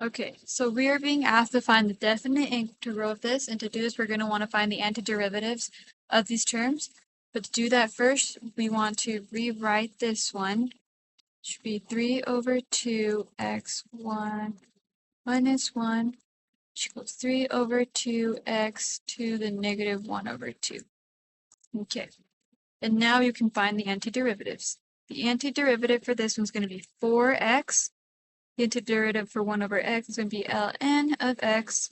Okay, so we are being asked to find the definite integral of this, and to do this, we're going to want to find the antiderivatives of these terms. But to do that first, we want to rewrite this one. It should be 3 over 2x1 minus 1, which equals 3 over 2x to the negative 1 over 2. Okay, and now you can find the antiderivatives. The antiderivative for this one's going to be 4x. The antiderivative for 1 over x is going to be ln of x.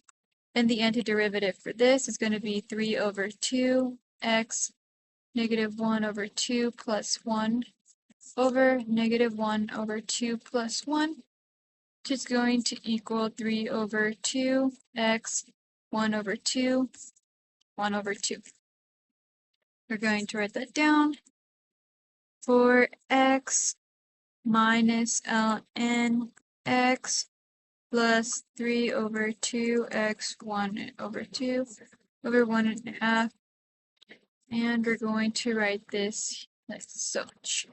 And the antiderivative for this is going to be 3 over 2x negative 1 over 2 plus 1 over negative 1 over 2 plus 1, which is going to equal 3 over 2x 1 over 2, 1 over 2. We're going to write that down. 4x minus ln x plus 3 over 2x 1 over 2 over 1.5. And we're going to write this like such.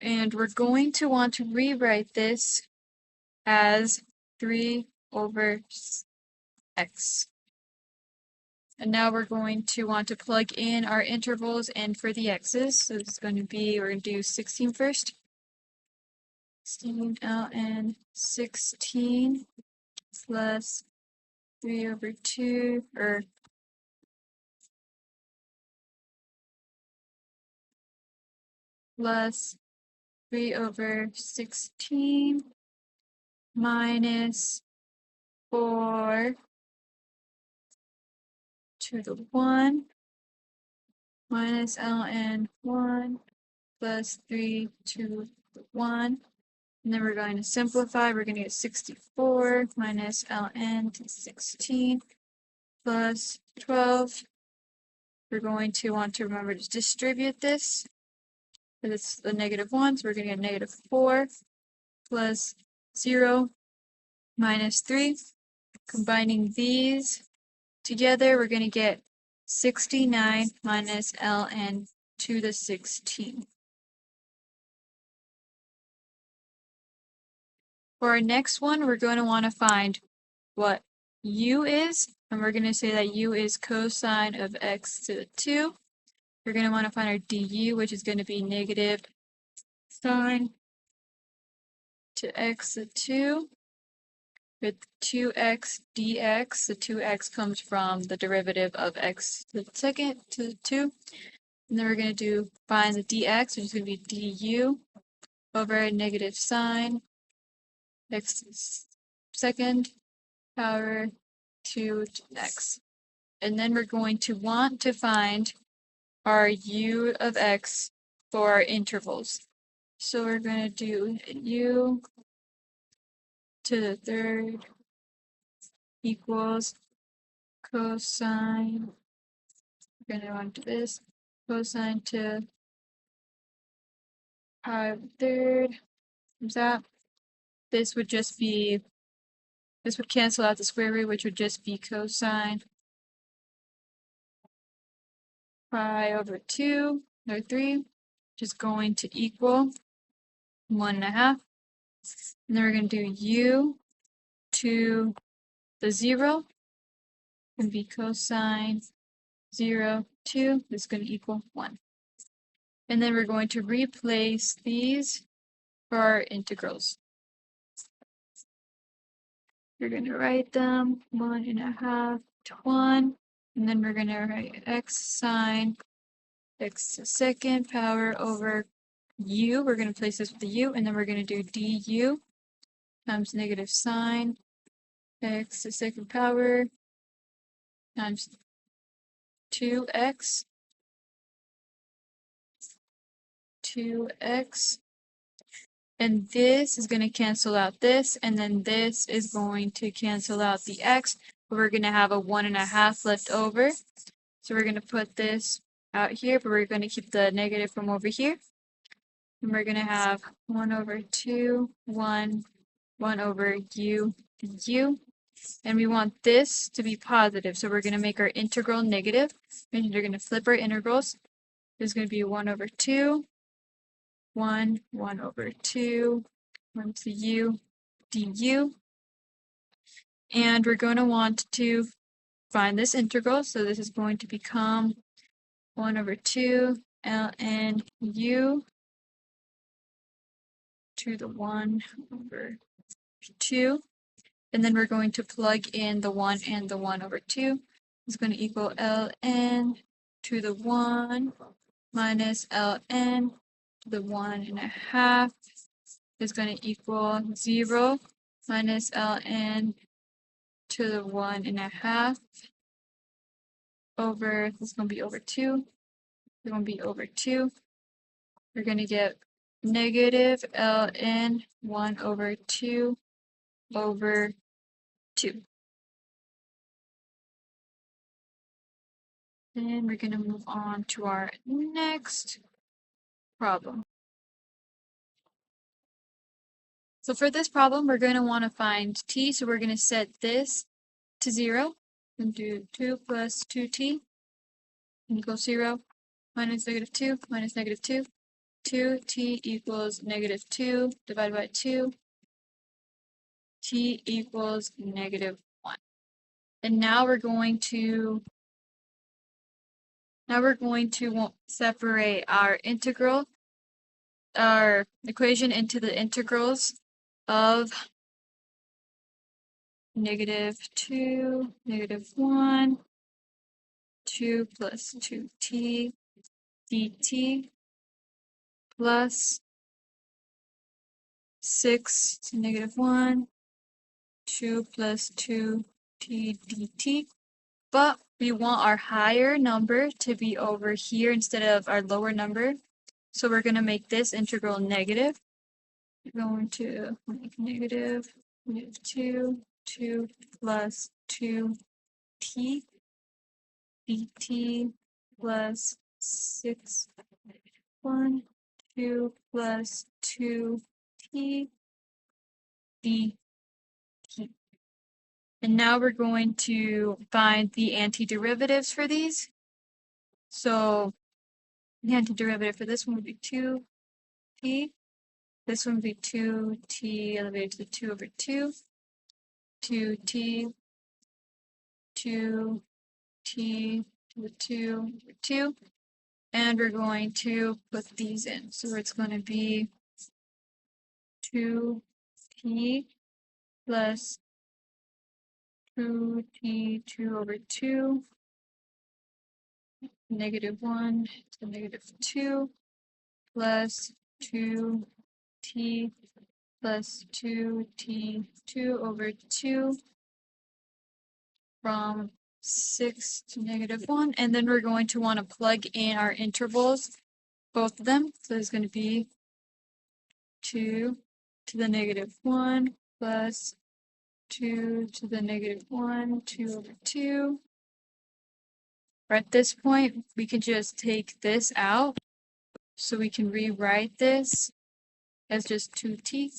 And we're going to want to rewrite this as 3 over x. And now we're going to want to plug in our intervals and for the x's. So it's going to be, we're going to do 16 first. 16 ln 16 plus 3 over 2, or plus 3 over 16 minus 4 to the 1 minus ln 1 plus 3 to the 1. And then we're going to simplify. We're going to get 64 minus ln to 16 plus 12. We're going to want to remember to distribute this. Because it's the negative 1, so we're going to get negative 4 plus 0 minus 3. Combining these together, we're going to get 69 minus ln to the 16. For our next one, we're going to want to find what u is, and we're going to say that u is cosine of x to the 2. We're going to want to find our du, which is going to be negative sine to x to the 2. With 2x dx, the 2x comes from the derivative of x to the second to the 2. And then we're going to find the dx, which is going to be du over negative sine x to the second power 2x. And then we're going to want to find our u of x for our intervals. So we're going to do u to the third equals cosine. We're going to want to do this cosine to pi third. Comes out. This would just be, this would cancel out the square root, which would just be cosine pi over 2 or 3, which is going to equal 1.5. And then we're going to do u to the 0, and be cosine 0, 2, this is going to equal 1. And then we're going to replace these for our integrals. We're going to write them 1.5 to 1, and then we're going to write x sine x to the second power over u. We're going to place this with the u, and then we're going to do du times negative sine x to the second power times 2x and this is going to cancel out this, and then this is going to cancel out the x, but we're going to have a 1.5 left over. So we're going to put this out here, but we're going to keep the negative from over here. And we're going to have 1 over 2, 1 over u, and we want this to be positive, so we're going to make our integral negative, and we're going to flip our integrals. This is going to be 1 over 2, 1 over 2, 1 to u du, And we're going to want to find this integral. So this is going to become 1 over 2 ln u to the 1 over 2. And then we're going to plug in the 1 and the 1 over 2. It's going to equal ln to the 1 minus ln to the 1.5 is going to equal 0 minus ln to the 1.5 over, this is going to be over 2. It's going to be over 2. We're going to get negative ln 1 over 2 over 2. Then we're going to move on to our next problem. So for this problem, we're going to want to find t. So we're going to set this to 0 and do 2 plus 2t equals 0 minus negative 2 minus negative 2. 2t equals negative 2 divided by 2. T equals negative 1. And now we're going to separate our integral, our equation into the integrals of negative 2, negative 1, 2 plus 2t dt plus 6 to negative 1, 2 plus 2t dt. But we want our higher number to be over here instead of our lower number. So we're going to make this integral negative. We're going to make negative 2 plus 2t dt plus 6 1 2 plus 2t dt. And now we're going to find the antiderivatives for these. So the antiderivative for this one would be 2t. This one would be 2t elevated to the 2 over 2. 2t, 2t to the 2 over 2. And we're going to put these in. So it's going to be 2t plus 2t 2 over 2, negative 1 to negative 2, plus 2t plus 2t 2 over 2 from 6 to negative 1. And then we're going to want to plug in our intervals, both of them. So it's going to be 2 to the negative 1 plus 2 to the negative 1, 2 over 2. At this point, we can just take this out. So we can rewrite this as just 2t.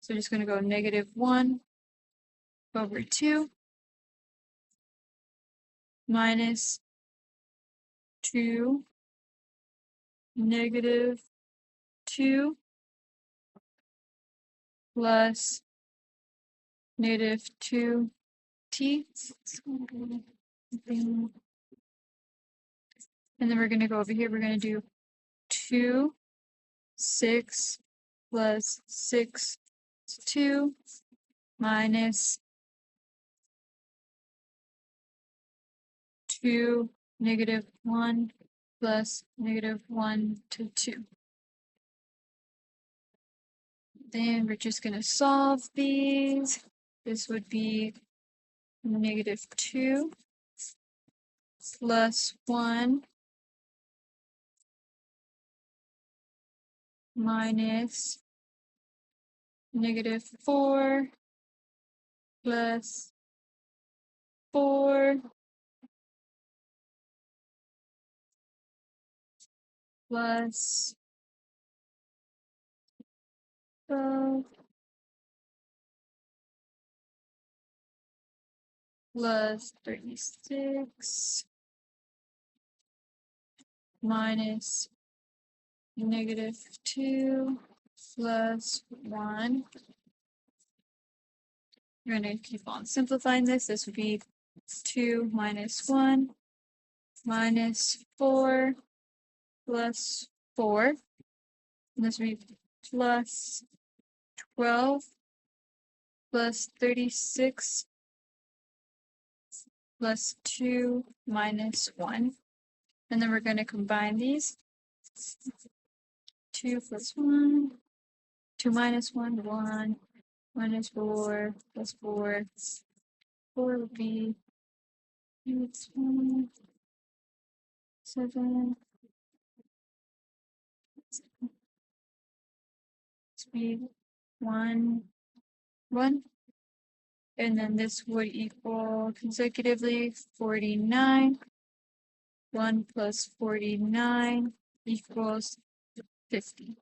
So we're just going to go negative 1 over 2 minus 2 negative 2 plus negative 2t. And then we're going to go over here. We're going to do 2, 6 plus 6 to 2 minus 2 negative 1 plus negative 1 to 2. Then we're just going to solve these. This would be negative 2 plus 1 minus negative 4 plus 4 plus 12 plus 36 minus negative 2 plus 1 We're going to keep on simplifying this. This would be 2 minus 1 minus 4 plus 4. And this would be plus 12 plus 36 plus 2 minus 1. And then we're going to combine these. 2 plus 1, 2 minus 1, 1, minus 4 plus 4. 4 would be 1, 7. Speed 1, 1. And then this would equal consecutively 49. 1 plus 49 equals 50.